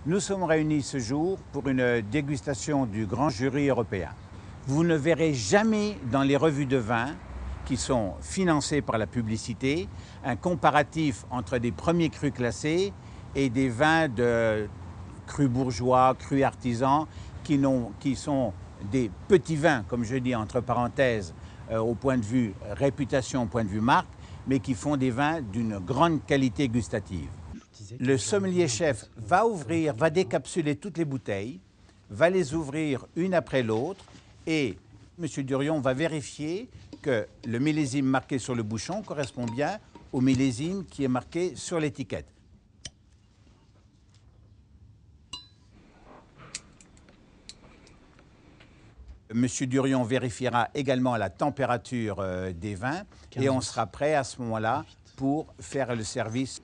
Nous sommes réunis ce jour pour une dégustation du grand jury européen. Vous ne verrez jamais dans les revues de vin qui sont financées par la publicité un comparatif entre des premiers crus classés et des vins de crus bourgeois, crus artisans qui sont des petits vins, comme je dis entre parenthèses, au point de vue réputation, au point de vue marque, mais qui font des vins d'une grande qualité gustative. Le sommelier-chef va décapsuler toutes les bouteilles, va les ouvrir une après l'autre et M. Durion va vérifier que le millésime marqué sur le bouchon correspond bien au millésime qui est marqué sur l'étiquette. M. Durion vérifiera également la température des vins et on sera prêt à ce moment-là pour faire le service.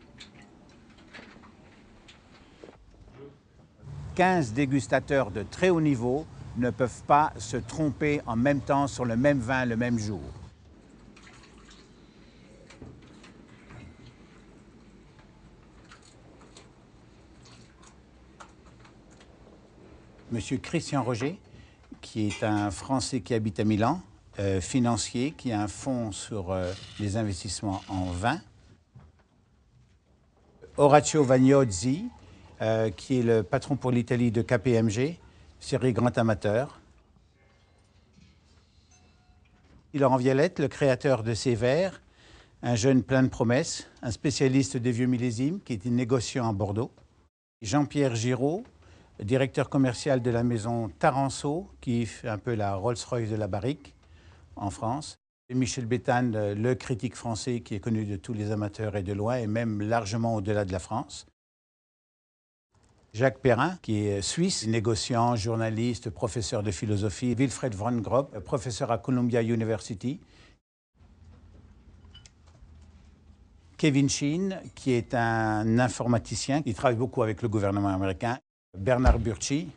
15 dégustateurs de très haut niveau ne peuvent pas se tromper en même temps sur le même vin le même jour. Monsieur Christian Roger, qui est un Français qui habite à Milan, financier, qui a un fonds sur les investissements en vin. Orazio Vagnozzi, qui est le patron pour l'Italie de KPMG, série grand amateur. Laurent Violette, le créateur de ces verres, un jeune plein de promesses, un spécialiste des vieux millésimes, qui est négociant à Bordeaux. Jean-Pierre Giraud, directeur commercial de la maison Taranceau, qui fait un peu la Rolls-Royce de la barrique en France. Et Michel Béthane, le critique français qui est connu de tous les amateurs et de loin, et même largement au-delà de la France. Jacques Perrin, qui est suisse, négociant, journaliste, professeur de philosophie. Wilfried von Grob, professeur à Columbia University. Kevin Sheen, qui est un informaticien, qui travaille beaucoup avec le gouvernement américain. Bernard Burchi,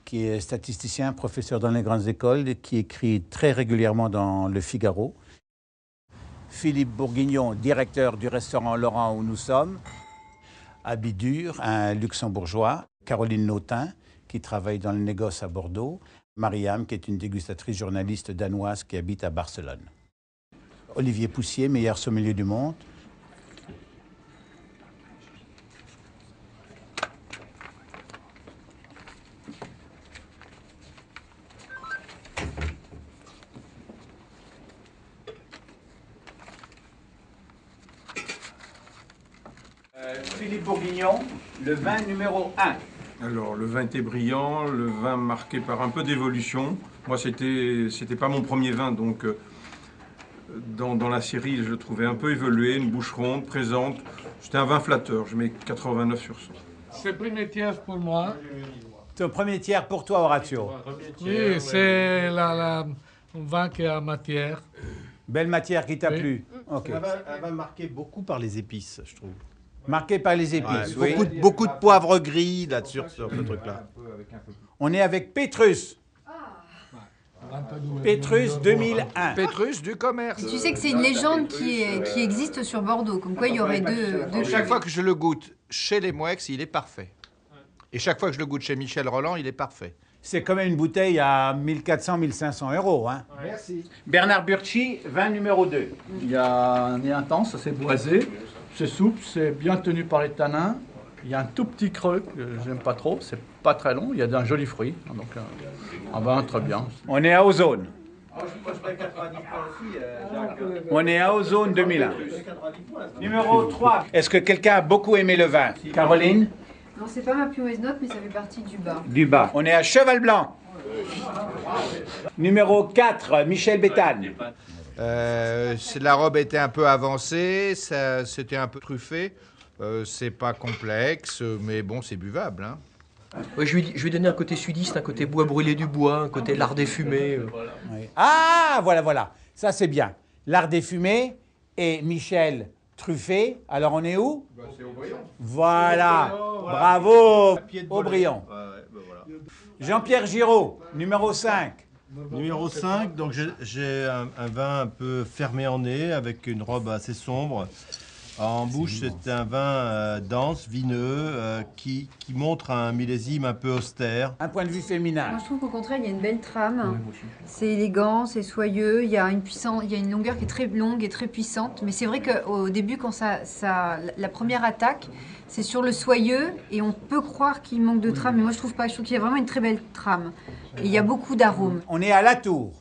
qui est statisticien, professeur dans les grandes écoles, qui écrit très régulièrement dans Le Figaro. Philippe Bourguignon, directeur du restaurant Laurent où nous sommes. Abidur, un luxembourgeois. Caroline Nautin, qui travaille dans le négoce à Bordeaux. Mariam, qui est une dégustatrice journaliste danoise qui habite à Barcelone. Olivier Poussier, meilleur sommelier du monde. Philippe Bourguignon, le vin numéro 1. Alors, le vin était brillant, le vin marqué par un peu d'évolution. Moi, c'était pas mon premier vin, donc dans la série, je le trouvais un peu évolué, une bouche ronde, présente. C'était un vin flatteur, je mets 89 sur 100. C'est le premier tiers pour moi. C'est le premier tiers pour toi, Orazio. Oui, c'est un vin qui a matière. Belle matière qui t'a plu. Okay. Un vin marqué beaucoup par les épices, je trouve. Marqué par les épices, oui. Beaucoup de poivre gris là-dessus, sur ce truc-là. On est avec Pétrus. Pétrus 2001. Pétrus du commerce. Tu sais que c'est une légende qui existe sur Bordeaux, comme quoi il y aurait deux... Chaque fois que je le goûte chez les Mouex, il est parfait. Et chaque fois que je le goûte chez Michel Rolland, il est parfait. C'est quand même une bouteille à 1400-1500 €. Hein. Merci. Bernard Burchi, vin numéro 2. Il y a un nez intense, c'est boisé, c'est souple, c'est bien tenu par les tanins. Il y a un tout petit creux que j'aime pas trop, c'est pas très long, il y a d'un joli fruit, donc un vin très bien. On est à Ozone. On est à Ozone 2001. Numéro 3. Est-ce que quelqu'un a beaucoup aimé le vin? Caroline? Non, c'est pas ma plus mauvaise note, mais ça fait partie du bas. Du bas. On est à Cheval Blanc. Numéro 4, Michel Béthane. La robe était un peu avancée, c'était un peu truffé. C'est pas complexe, mais bon, c'est buvable. Hein. Ouais, je lui donner un côté sudiste, un côté bois brûlé du bois, un côté lard des fumées. Oui. Ah, voilà. Ça, c'est bien. Lard des fumées et Michel truffé. Alors, on est où? C'est Aubryon. Voilà. Bravo. Aubryon. Jean-Pierre Giraud, numéro 5. Numéro 5, donc j'ai un vin un peu fermé en nez, avec une robe assez sombre, En bouche, c'est un vin dense, vineux, qui montre un millésime un peu austère. Un point de vue féminin. Moi, je trouve qu'au contraire, il y a une belle trame. C'est élégant, c'est soyeux. Il y a une longueur qui est très longue et très puissante. Mais c'est vrai qu'au début, quand la première attaque, c'est sur le soyeux et on peut croire qu'il manque de trame. Mais moi, je trouve pas. Je trouve qu'il y a vraiment une très belle trame. Et il y a beaucoup d'arômes. On est à Latour.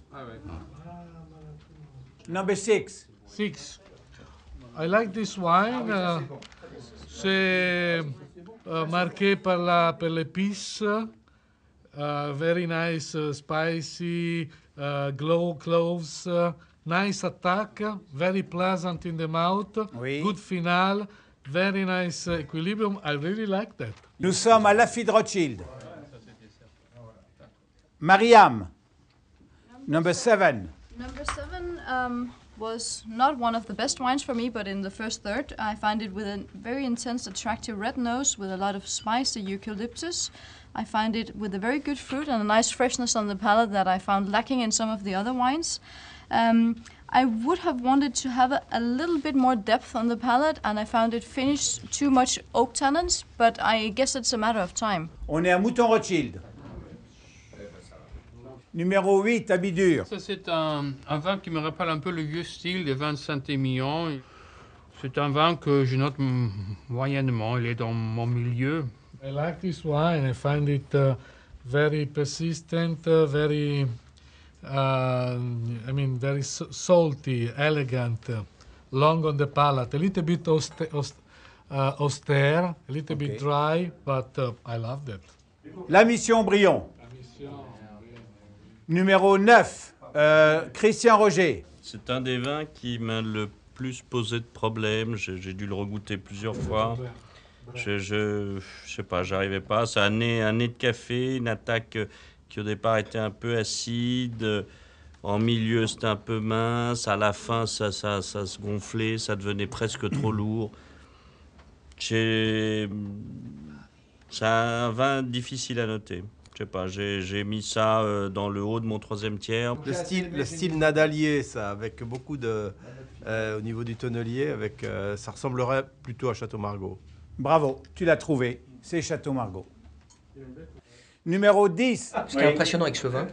Number 6. 6. I like this wine. C'est marqué par l'épice. Very nice, spicy, cloves. Nice attack. Very pleasant in the mouth. Oui. Good final. Very nice equilibrium. I really like that. Nous sommes à Lafite Rothschild. Mariam. Number 7. Number 7 was not one of the best wines for me, but in the first third, I find it with a very intense, attractive red nose with a lot of spicy eucalyptus. I find it with a very good fruit and a nice freshness on the palate that I found lacking in some of the other wines. I would have wanted to have a little bit more depth on the palate, and I found it finished too much oak tannins, but I guess it's a matter of time. On est à Mouton Rothschild. Numéro 8, Abidur. Ça, c'est un vin qui me rappelle un peu le vieux style des vins de Saint-Émilion. C'est un vin que je note moyennement. Il est dans mon milieu. I like this wine. I find it very persistent, very salty, elegant, long on the palate, a little bit austere, a little bit dry, but I loved it. La Mission Brion. Numéro 9, Christian Roger. C'est un des vins qui m'a le plus posé de problèmes. J'ai dû le regoûter plusieurs fois. Je sais pas, j'arrivais pas. C'est un nez de café, une attaque qui au départ était un peu acide. En milieu, c'était un peu mince. À la fin, ça se gonflait, ça devenait presque trop lourd. C'est un vin difficile à noter. Je sais pas, j'ai mis ça dans le haut de mon troisième tiers. Le style nadalier, ça, avec beaucoup de... au niveau du tonnelier, ça ressemblerait plutôt à Château Margaux. Bravo, tu l'as trouvé, c'est Château Margaux. Numéro 10. Ce qui est impressionnant avec ce vin,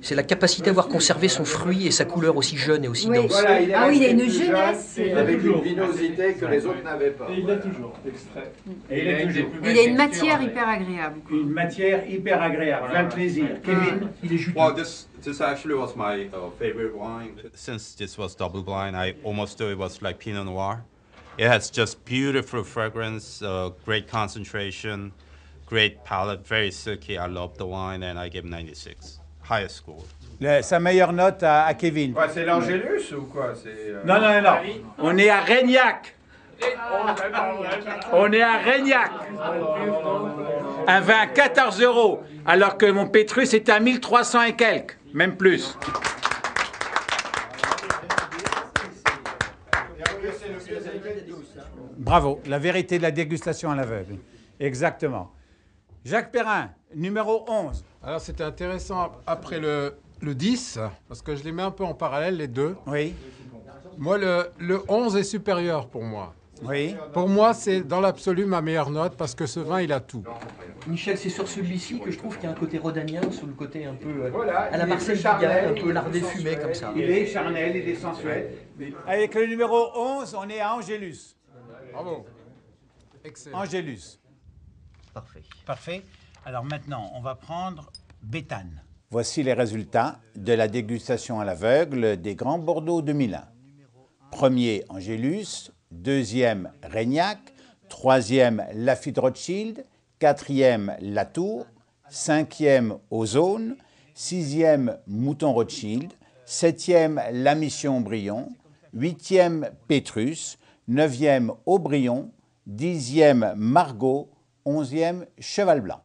c'est la capacité à avoir conservé son fruit et sa couleur aussi jeune et aussi dense. Voilà, il a une jeunesse. Avec une vinosité que les autres n'avaient pas. Et il l'a toujours, extrait. Il a une matière hyper agréable. Une matière hyper agréable, plein de plaisir. Kevin, il est juteux. Well, this actually was my favorite wine. Since this was double blind, I almost thought it was like Pinot Noir. It has just beautiful fragrance, great concentration, great palate, very silky. I love the wine and I give 96. Highest score. Sa meilleure note à Kevin. Ouais, c'est l'Angélus ou quoi? Non. On est à Régnac. On est à Régnac. Un vin à 14 €, alors que mon Pétrus est à 1300 et quelques, même plus. Bravo, la vérité de la dégustation à l'aveugle. Exactement. Jacques Perrin, numéro 11. Alors c'était intéressant après le 10, parce que je les mets un peu en parallèle, les deux. Oui. Moi, le 11 est supérieur pour moi. Oui. Pour moi, c'est dans l'absolu ma meilleure note, parce que ce vin, il a tout. Michel, c'est sur celui-ci que je trouve qu'il y a un côté rhodanien, sous le côté un peu à la Marcel Pigalle, un peu lardé fumé comme ça. Il est charnel, il est sensuel. Avec le numéro 11, on est à Angélus. Bravo. Excellent. Angélus. Parfait. Parfait. Alors maintenant, on va prendre Béthane. Voici les résultats de la dégustation à l'aveugle des Grands Bordeaux 2001. Premier, Angélus. Deuxième, Régnac. Troisième, Lafite Rothschild. Quatrième, Latour. Cinquième, Ozone. Sixième, Mouton Rothschild. Septième, La Mission Brion. Huitième, Pétrus. Neuvième, Aubryon. Dixième, Margaux. 11e, Cheval Blanc.